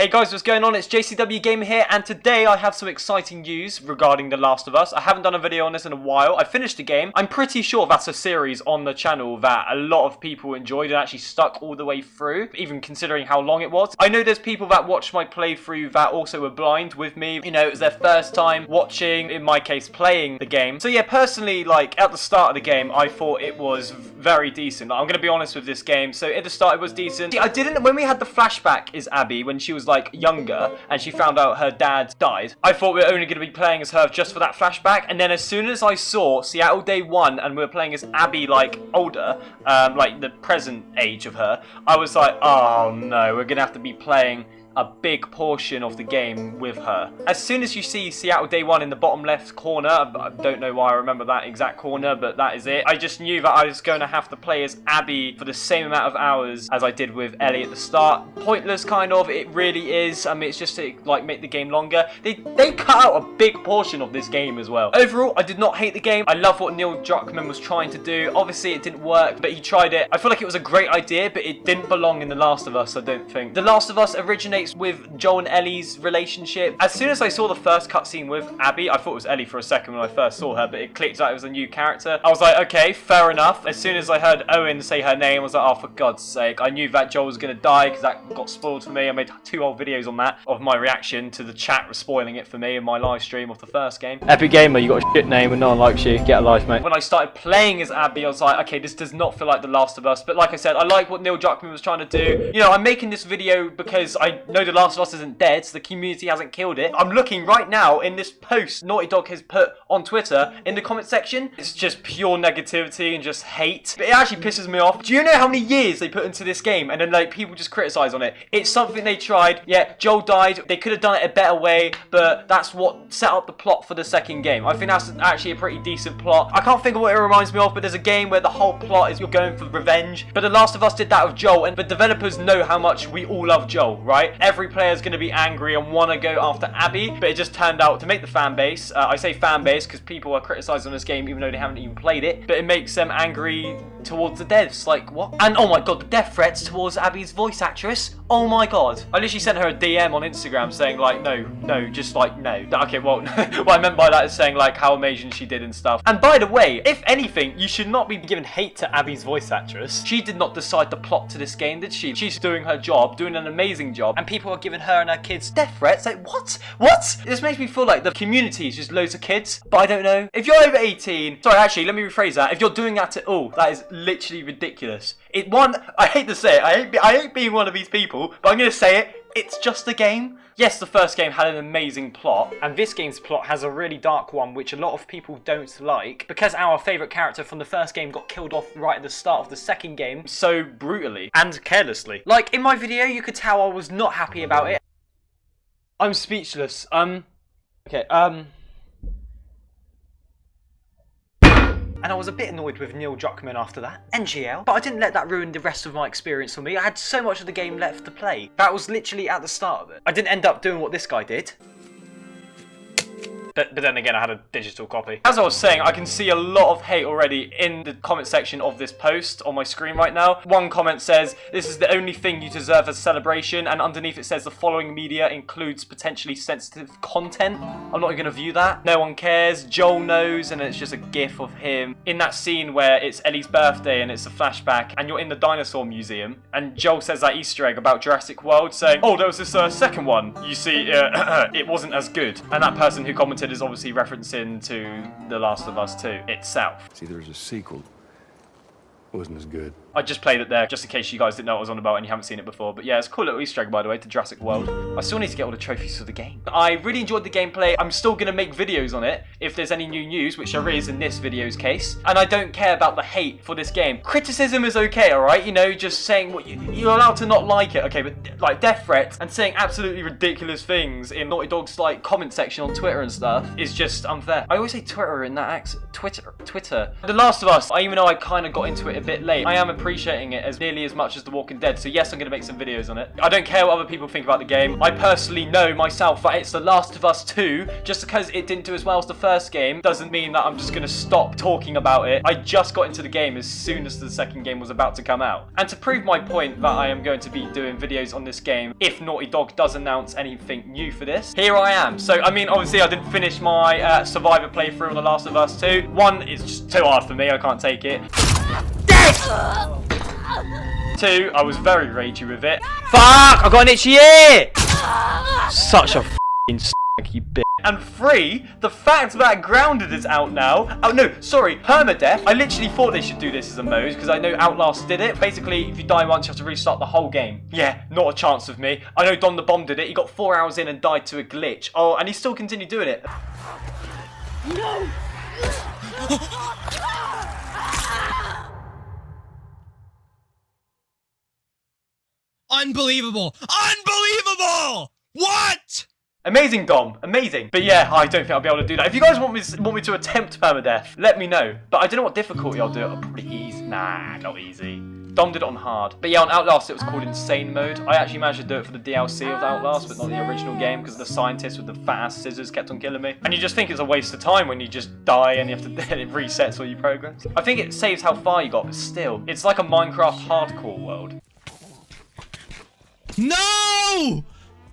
Hey guys, what's going on? It's JCWgamer here, and today I have some exciting news regarding The Last of Us. I haven't done a video on this in a while. I finished the game. I'm pretty sure that's a series on the channel that a lot of people enjoyed and actually stuck all the way through, even considering how long it was. I know there's people that watched my playthrough that also were blind with me. You know, it was their first time watching, in my case, playing the game. So yeah, personally, like, at the start of the game, I thought it was very decent. I'm going to be honest with this game. So at the start, it was decent. See, I didn't, when we had the flashback is Abby, when she was like younger and she found out her dad died, I thought we were only going to be playing as her just for that flashback. And then as soon as I saw Seattle Day 1 and we were playing as Abby, like older, like the present age of her, I was like, oh no, we're going to have to be playing a big portion of the game with her. As soon as you see Seattle Day 1 in the bottom left corner, I don't know why I remember that exact corner, but that is it. I just knew that I was going to have to play as Abby for the same amount of hours as I did with Ellie at the start. Pointless, kind of, it really is. I mean, it's just to like make the game longer. They cut out a big portion of this game as well. Overall, I did not hate the game. I love what Neil Druckmann was trying to do. Obviously, it didn't work, but he tried it. I feel like it was a great idea, but it didn't belong in The Last of Us, I don't think. The Last of Us originates with Joel and Ellie's relationship. As soon as I saw the first cutscene with Abby, I thought it was Ellie for a second when I first saw her, but it clicked out it was a new character. I was like, okay, fair enough. As soon as I heard Owen say her name, I was like, oh, for God's sake. I knew that Joel was going to die because that got spoiled for me. I made 2 whole videos on that, of my reaction to the chat spoiling it for me in my live stream of the first game. Epic Gamer, you got a shit name and no one likes you. Get a life, mate. When I started playing as Abby, I was like, okay, this does not feel like The Last of Us. But like I said, I like what Neil Druckmann was trying to do. You know, I'm making this video because I know The Last of Us isn't dead, so the community hasn't killed it. I'm looking right now in this post Naughty Dog has put on Twitter in the comment section. It's just pure negativity and just hate. But it actually pisses me off. Do you know how many years they put into this game and then like people just criticize on it? It's something they tried. Yeah, Joel died. They could have done it a better way, but that's what set up the plot for the second game. I think that's actually a pretty decent plot. I can't think of what it reminds me of, but there's a game where the whole plot is you're going for revenge. But The Last of Us did that with Joel, and the developers know how much we all love Joel, right? Every player is going to be angry and want to go after Abby, but it just turned out to make the fan base, I say fan base because people are criticizing this game even though they haven't even played it, but it makes them angry towards the devs. Like, what? And oh my god, the death threats towards Abby's voice actress. Oh my god. I literally sent her a DM on Instagram saying like, no, just like, no. Okay, well, what I meant by that is saying like how amazing she did and stuff. And by the way, if anything, you should not be giving hate to Abby's voice actress. She did not decide the plot to this game, did she? She's doing her job, doing an amazing job, and people are giving her and her kids death threats. Like, what? What? This makes me feel like the community is just loads of kids, but I don't know. If you're over 18, sorry, actually, let me rephrase that. If you're doing that at all, that is literally ridiculous. I hate to say it, I hate being one of these people, but I'm going to say it, it's just a game. Yes, the first game had an amazing plot, and this game's plot has a really dark one, which a lot of people don't like, because our favourite character from the first game got killed off right at the start of the second game, so brutally and carelessly. Like, in my video, you could tell I was not happy about it. I'm speechless. Okay, and I was a bit annoyed with Neil Druckmann after that. NGL. But I didn't let that ruin the rest of my experience for me. I had so much of the game left to play. That was literally at the start of it. I didn't end up doing what this guy did. But then again, I had a digital copy. As I was saying, I can see a lot of hate already in the comment section of this post on my screen right now. One comment says, this is the only thing you deserve as a celebration, and underneath it says the following media includes potentially sensitive content. I'm not going to view that. No one cares. Joel knows, and it's just a gif of him in that scene where it's Ellie's birthday and it's a flashback, and you're in the dinosaur museum, and Joel says that Easter egg about Jurassic World, saying, oh, there was this second one. You see, it wasn't as good. And that person who commented is obviously referencing to The Last of Us 2 itself. See, there's a sequel. It wasn't as good. I just played it there, just in case you guys didn't know what I was on about and you haven't seen it before. But yeah, it's a cool little Easter egg, by the way, to Jurassic World. I still need to get all the trophies for the game. I really enjoyed the gameplay. I'm still going to make videos on it if there's any new news, which there is in this video's case. And I don't care about the hate for this game. Criticism is okay, alright? You know, just saying what you're allowed to not like it, okay? But like death threats and saying absolutely ridiculous things in Naughty Dog's like comment section on Twitter and stuff is just unfair. I always say Twitter in that accent. Twitter. The Last of Us, even though I kind of got into it a bit late, I am appreciating it as nearly as much as The Walking Dead. So yes, I'm going to make some videos on it. I don't care what other people think about the game. I personally know myself that it's The Last of Us 2. Just because it didn't do as well as the first game doesn't mean that I'm just going to stop talking about it. I just got into the game as soon as the second game was about to come out. And to prove my point that I am going to be doing videos on this game if Naughty Dog does announce anything new for this, here I am. So, I mean, obviously I didn't finish my Survivor playthrough on The Last of Us 2. One, it's just too hard for me. I can't take it. Dead! Two, I was very ragey with it. Fuck! I got an itchy ear! Such a f***ing you bitch. And three, the fact that Grounded is out now. Oh no, sorry, Permadeath. I literally thought they should do this as a mode because I know Outlast did it. Basically, if you die once, you have to restart the whole game. Yeah, not a chance of me. I know Don the Bomb did it. He got 4 hours in and died to a glitch. Oh, and he still continued doing it. No! Unbelievable! Unbelievable! What? Amazing, Dom. Amazing. But yeah, I don't think I'll be able to do that. If you guys want me to attempt permadeath, let me know. But I don't know what difficulty I'll do it. Probably easy. Nah, not easy. Dom did it on hard. But yeah, on Outlast it was called Insane Mode. I actually managed to do it for the DLC of Outlast, but not the original game, because the scientist with the fat-ass scissors kept on killing me. And you just think it's a waste of time when you just die and you have to it resets all your progress. I think it saves how far you got, but still. It's like a Minecraft hardcore world. No!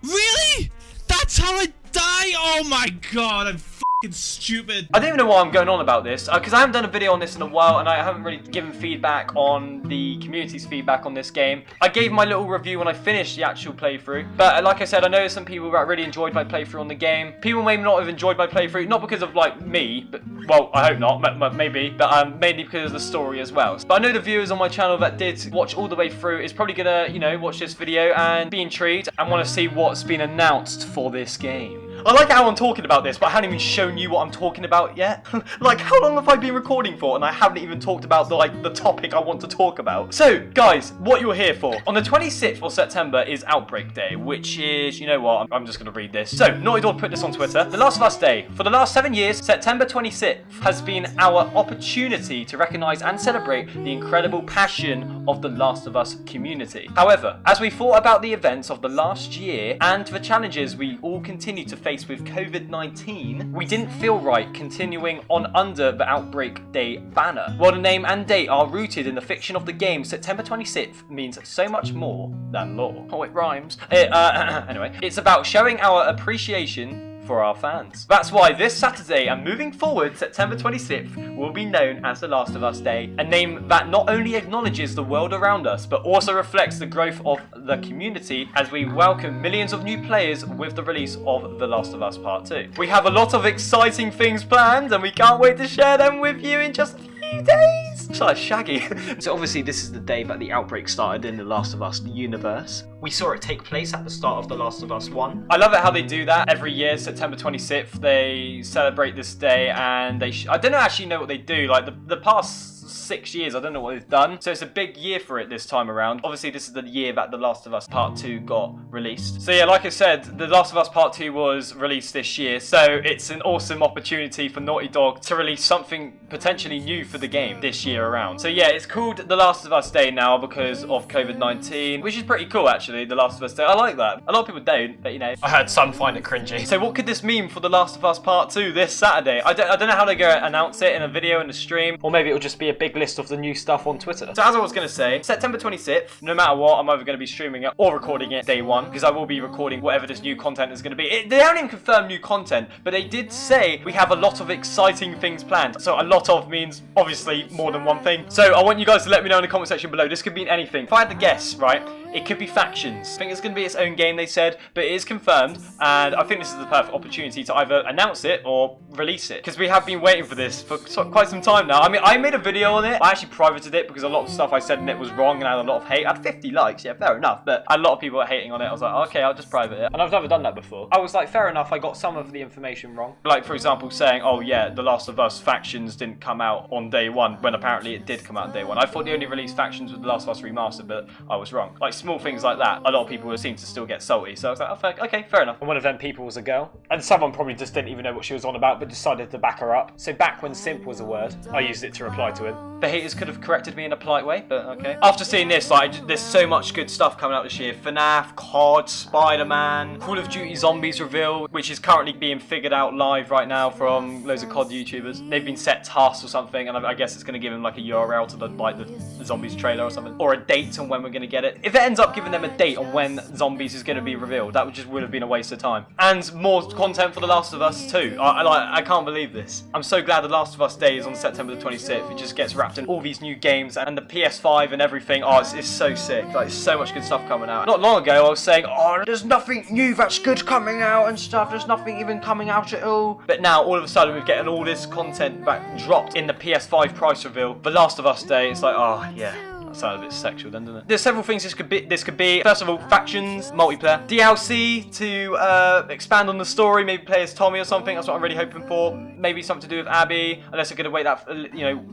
Really? That's how I die? Oh my god, I'm fucking stupid. I don't even know why I'm going on about this, because I haven't done a video on this in a while, and I haven't really given feedback on the community's feedback on this game. I gave my little review when I finished the actual playthrough, but like I said, I know some people that really enjoyed my playthrough on the game. People may not have enjoyed my playthrough, not because of, like, me, but, well, I hope not, maybe, but mainly because of the story as well. But I know the viewers on my channel that did watch all the way through is probably gonna, you know, watch this video and be intrigued and want to see what's been announced for this game. I like how I'm talking about this, but I haven't even shown you what I'm talking about yet. Like, how long have I been recording for? And I haven't even talked about the topic I want to talk about. So, guys, what you're here for. On the 26th of September is Outbreak Day, which is, you know what, I'm just going to read this. So, Naughty Dog put this on Twitter. The Last of Us Day. For the last 7 years, September 26th has been our opportunity to recognize and celebrate the incredible passion of the Last of Us community. However, as we thought about the events of the last year and the challenges we all continue to face with COVID-19, we didn't feel right continuing on under the Outbreak Day banner. While the name and date are rooted in the fiction of the game, September 26th means so much more than lore. Oh, it rhymes. Anyway, it's about showing our appreciation for our fans. That's why this Saturday and moving forward, September 26th will be known as The Last of Us Day, a name that not only acknowledges the world around us, but also reflects the growth of the community as we welcome millions of new players with the release of The Last of Us Part 2. We have a lot of exciting things planned and we can't wait to share them with you in just a few days. It's like Shaggy. So obviously this is the day that the outbreak started in The Last of Us universe. We saw it take place at the start of The Last of Us 1. I love it how they do that every year, September 26th. They celebrate this day and I don't actually know what they do. Like the past 6 years, I don't know what they've done. So it's a big year for it this time around. Obviously, this is the year that The Last of Us Part 2 got released. So yeah, like I said, The Last of Us Part 2 was released this year. So it's an awesome opportunity for Naughty Dog to release something potentially new for the game this year around. So yeah, it's called The Last of Us Day now because of COVID-19, which is pretty cool actually, The Last of Us Day. I like that. A lot of people don't, but you know, I heard some find it cringy. So what could this mean for The Last of Us Part 2 this Saturday? I don't know how they're going to announce it in a video in a stream, or maybe it'll just be a big list of the new stuff on Twitter. So as I was going to say, September 26th, no matter what, I'm either going to be streaming it or recording it day one, because I will be recording whatever this new content is going to be. They haven't even confirmed new content, but they did say we have a lot of exciting things planned. So a lot of means obviously more than one thing. So I want you guys to let me know in the comment section below. This could mean anything. If I had to guess, right, it could be factions. I think it's going to be its own game, they said, but it is confirmed, and I think this is the perfect opportunity to either announce it or release it, because we have been waiting for this for quite some time now. I mean, I made a video on it. I actually privated it because a lot of stuff I said in it was wrong and I had a lot of hate. I had 50 likes, yeah, fair enough, but a lot of people were hating on it. I was like, okay, I'll just private it. And I've never done that before. I was like, fair enough, I got some of the information wrong. Like, for example, saying, oh yeah, The Last of Us factions didn't come out on day one, when apparently it did come out on day one. I thought they only released factions with The Last of Us Remastered, but I was wrong. Like, small things like that, a lot of people seem to still get salty. So I was like, oh, okay, fair enough. And one of them people was a girl. And someone probably just didn't even know what she was on about, but decided to back her up. So back when simp was a word, I used it to reply to him. The haters could have corrected me in a polite way, but okay. After seeing this, like, there's so much good stuff coming out this year. FNAF, COD, Spider-Man, Call of Duty Zombies reveal, which is currently being figured out live right now from loads of COD YouTubers. They've been set tasks or something, and I guess it's going to give them like a URL to the Zombies trailer or something, or a date on when we're going to get it. If it ends up giving them a date on when Zombies is going to be revealed, that would have been a waste of time. And more content for The Last of Us too. I can't believe this. I'm so glad The Last of Us Day is on September the 26th. It just gets wrapped in all these new games and the PS5 and everything. Oh, it's so sick. Like, there's so much good stuff coming out. Not long ago, I was saying, oh, there's nothing new that's good coming out and stuff. There's nothing even coming out at all. But now, all of a sudden, we're getting all this content back dropped in the PS5 price reveal. The Last of Us Day, it's like, oh, yeah. That sounded a bit sexual then, didn't it? There's several things this could be. First of all, factions, multiplayer, DLC to expand on the story, maybe play as Tommy or something. That's what I'm really hoping for. Maybe something to do with Abby, unless they're going to wait that,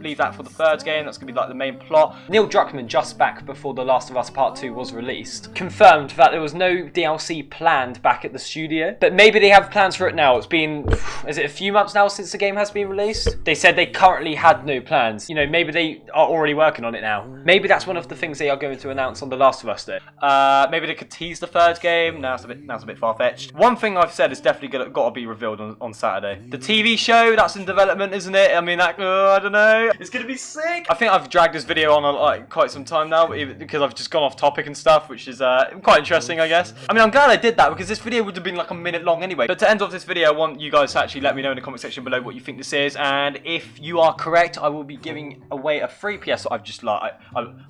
leave that for the third game. That's going to be like the main plot. Neil Druckmann, just back before The Last of Us Part 2 was released, confirmed that there was no DLC planned back at the studio, but maybe they have plans for it now. It's been, is it a few months now since the game has been released? They said they currently had no plans. Maybe they are already working on it now. Maybe that's one of the things they are going to announce on The Last of Us Day. Maybe they could tease the third game. Now it's a bit far-fetched. One thing I've said is definitely got to be revealed on Saturday. The TV show, that's in development, isn't it? I mean, I don't know. It's going to be sick. I think I've dragged this video on like quite some time now, because I've just gone off topic and stuff, which is quite interesting, I guess. I mean, I'm glad I did that, because this video would have been like a minute long anyway. But to end off this video, I want you guys to actually let me know in the comment section below what you think this is, and if you are correct, I will be giving away a free PS. I've just like,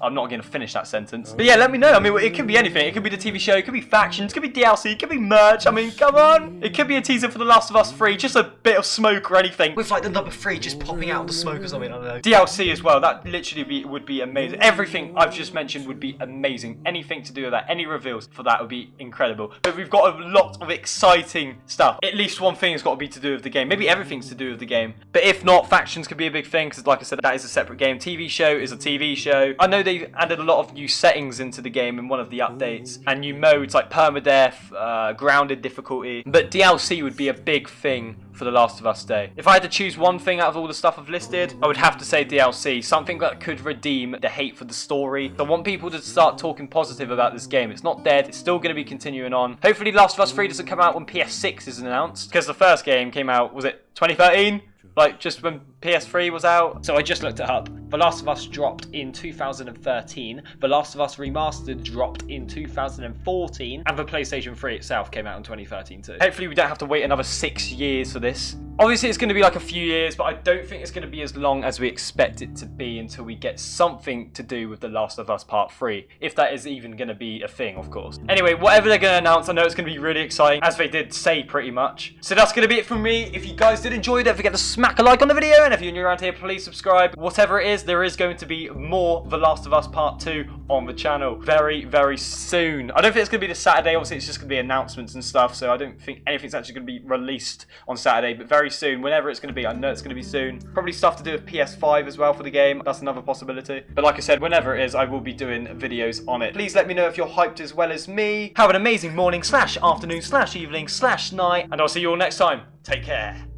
I'm not going to finish that sentence. But yeah, let me know. I mean, it could be anything. It could be the TV show, it could be factions, it could be DLC, it could be merch. I mean, come on. It could be a teaser for The Last of Us 3, just a bit of smoke or anything. With like the number 3 just popping out of the smoke or something, I don't know. DLC as well, that literally would be amazing. Everything I've just mentioned would be amazing. Anything to do with that, any reveals for that would be incredible. But we've got a lot of exciting stuff. At least one thing has got to be to do with the game. Maybe everything's to do with the game. But if not, factions could be a big thing, because like I said, that is a separate game. TV show is a TV show. I know they've added a lot of new settings into the game in one of the updates, and new modes like permadeath, grounded difficulty. But DLC would be a big thing for The Last of Us Day. If I had to choose one thing out of all the stuff I've listed, I would have to say DLC. Something that could redeem the hate for the story. I want people to start talking positive about this game. It's not dead. It's still going to be continuing on. Hopefully Last of Us 3 doesn't come out when PS6 is announced, because the first game came out, was it 2013? Like, just when PS3 was out. So I just looked it up. The Last of Us dropped in 2013. The Last of Us Remastered dropped in 2014. And the PlayStation 3 itself came out in 2013 too. Hopefully we don't have to wait another 6 years for this. Obviously it's going to be like a few years, but I don't think it's going to be as long as we expect it to be until we get something to do with The Last of Us Part 3. If that is even going to be a thing, of course. Anyway, whatever they're going to announce, I know it's going to be really exciting, as they did say pretty much. So that's going to be it from me. If you guys did enjoy, don't forget to smack a like on the video, and if you're new around here, please subscribe. Whatever it is, there is going to be more The Last of Us Part 2 on the channel very, very soon. I don't think it's going to be this Saturday. Obviously, it's just going to be announcements and stuff, so I don't think anything's actually going to be released on Saturday, but very soon, whenever it's going to be. I know it's going to be soon. Probably stuff to do with PS5 as well for the game. That's another possibility. But like I said, whenever it is, I will be doing videos on it. Please let me know if you're hyped as well as me. Have an amazing morning / afternoon / evening / night, and I'll see you all next time. Take care.